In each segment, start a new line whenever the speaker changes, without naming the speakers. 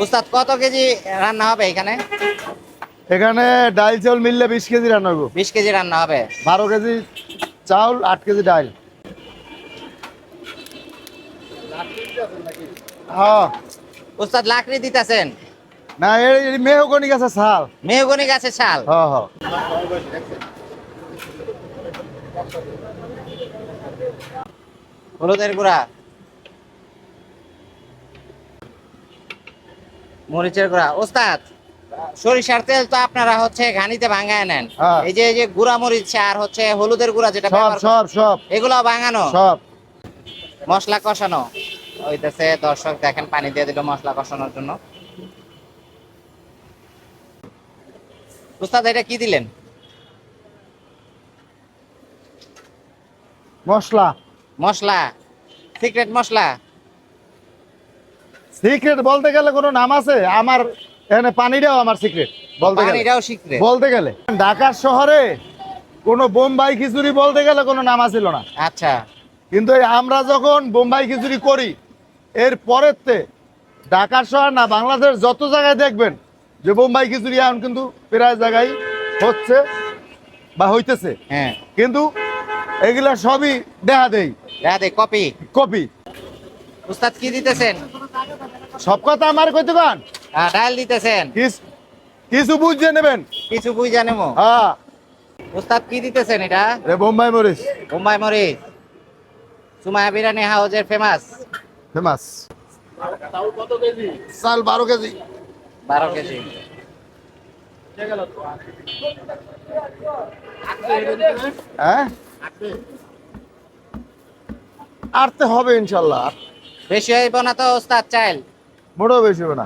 উস্তাদ কত কেজি রান্না হবে এখানে?
এখানে ডাল চাউল মিললে 20 কেজি রান্না হবে।
20 কেজি রান্না হবে।
12 কেজি চাউল, 8 কেজি ডাল। হ্যাঁ।
উস্তাদ লাকড়ি দিতেছেন?
না, এই মেহগনি গাছের ছাল।
মেহগনি গাছের ছাল।
হ্যাঁ হ্যাঁ।
হলুদের গুঁড়া, মরিচের গুঁড়া। ওস্তাদ সরিষার তেল তো আপনারা হচ্ছে ঘানিতে ভাঙায় নেন,
হ্যাঁ।
এই যে গুঁড়া মরিচ আর হচ্ছে হলুদের গুঁড়া যেটা
সব
ব্যবহার
সব সব
এগুলো ভাঙানো,
সব
মশলা কষানো হইতেছে। দর্শক দেখেন পানি দিয়ে দিল মশলা কষানোর জন্য। উস্তাদ এটা কি দিলেন?
মশলা।
মশলা, সিক্রেট মশলা।
সিক্রেট বলতে গেলে কোনো নাম আছে? আমার এখানে পানিটাও আমার সিক্রেট বলতে গেলে।
পানিটাও সিক্রেট
বলতে গেলে ঢাকার শহরে কোনো বোম্বাই খিচুড়ি বলতে গেলে কোনো নাম ছিল না।
আচ্ছা।
কিন্তু এই আমরা যখন বোম্বাই খিচুড়ি করি, এর পরেতে ঢাকার শহর না বাংলাদেশ যত জায়গায় দেখবেন যে বোম্বাই খিচুড়ি এখন কিন্তু প্রায় জায়গায় হচ্ছে বা হইতেছে।
হ্যাঁ,
কিন্তু এগুলা সবই দেখা দেই
কপি।
কপি।
উস্তাদ কি দিতেছেন?
সব কথা আমার কইতে পান,
ডাল দিতেছেন।
কিছু বুঝে নেবেন।
কিছু বুঝ জানেমো।
হ্যাঁ।
উস্তাদ কি দিতেছেন এটা?
বোম্বাই মরিচ।
বোম্বাই মরিচ। সুমাইয়া বিরিয়ানি হাউজের ফেমাস।
ফেমাস। চাল 12 কেজি।
12 কেজি।
হ্যাঁ, আরতে হবে ইনশাল্লাহ।
বেশি হইব না তো উস্তাদ চাইল?
মোটেও বেশি হবে না।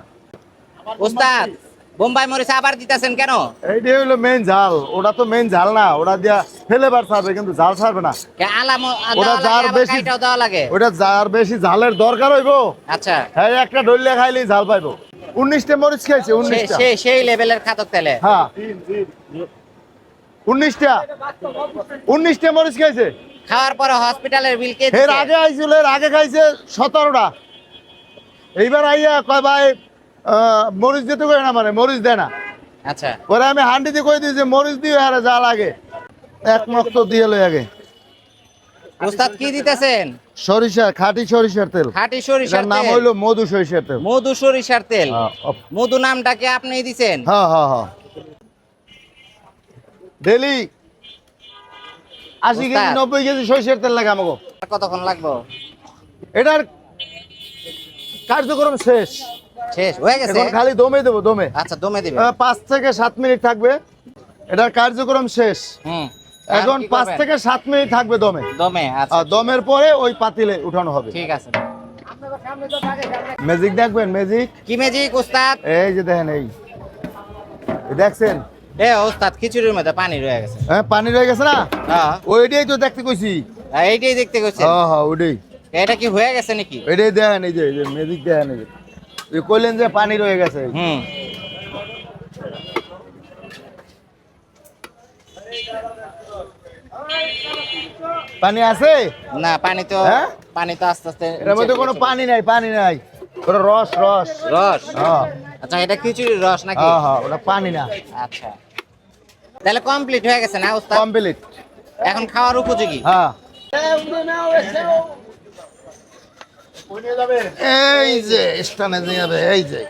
উস্তাদ বোম্বাই মরিচ আবার দিতেছেন কেন?
এইটাই হলো মেইন ঝাল। ওটা তো মেইন ঝাল না, ওটা দিয়া ফেলেবার ছাড়বে কিন্তু ঝাল ছাড়বে না। ওটা যার বেশি
দেওয়া লাগে।
ওটা যার বেশি ঝালের দরকার হইব,
আচ্ছা,
হ্যাঁ একটা ডলিয়া খাইলেই ঝাল পাইবো। 19টা মরিচ খাইছে। 19টা।
সেই লেভেলের খাদক তেলে।
হ্যাঁ, 19টা 19টা মরিচ খাইছে।
খাওয়ার পরে হসপিটালের বিল কে
এর
দিছে?
আগে আইছিল, এর আগে খাইছে 17টা। এইবার আইয়া কয় ভাই মরিচ দিতে কই না, মানে মরিচ দেয় না।
আচ্ছা।
পরে আমি হান্ডিতে কই দিই যে মরিচ দিয়ে আরে যা লাগে এক মক্ত দিয়ে লই আগে।
উস্তাদ কি দিতেছেন?
সরিষা, খাঁটি সরিষার তেল।
খাঁটি সরিষার
এটার নাম
তেল।
হইলো মধু সরিষার তেল।
মধু সরিষার তেল।
হ্যাঁ,
মধু নামটাকে আপনিই দিছেন?
হ্যাঁ হ্যাঁ হ্যাঁ। ডেলি 80 কেজি 90 কেজি সরিষার তেল লাগে আমাকে।
কতক্ষণ লাগবে?
এটার কার্যক্রম শেষ।
শেষ হয়ে গেছে?
এখন খালি দমে দেবো, দমে।
আচ্ছা, দমে দিবেন।
5 থেকে 7 মিনিট থাকবে। এটার কার্যক্রম শেষ।
হুম।
এখন 5 থেকে 7 মিনিট থাকবে দমে।
দমে। আচ্ছা,
আর দমের পরে ওই পাতিলে উঠানো হবে।
ঠিক আছে।
ম্যাজিক দেখবেন? ম্যাজিক।
কি ম্যাজিক উস্তাদ?
এই যে দেখেন, এই দেখছেন?
উস্তাদ খিচুড়ির মধ্যে পানি রয়ে গেছে।
হ্যাঁ, পানি রয়ে গেছে না?
হ্যাঁ,
ওইটাই তো দেখতে কইছি।
এইটাই দেখতে গেছে।
হ্যাঁ হ্যাঁ, ওইটাই।
এটা কি হয়ে গেছে নাকি?
এটাই দেখেন, এই যে ম্যাজিক দেখেন। এই যে কইলেন যে পানি রয়ে গেছে।
হুম।
পানি আছে
না, পানি তো
হ্যাঁ?
পানি তো আস্তে আস্তে
এর মধ্যে কোনো পানি নাই, পানি নাই। ওটা রস, রস।
রস।
হ্যাঁ
আচ্ছা, এটা খিচুড়ির রস নাকি?
হ্যাঁ হ্যাঁ, ওটা পানি না।
আচ্ছা, তাহলে কমপ্লিট হয়ে গেছে না উস্তাদ?
কমপ্লিট।
এখন খাওয়ার উপযোগী।
হ্যাঁ। এই যে স্টানে যাবে, এই যে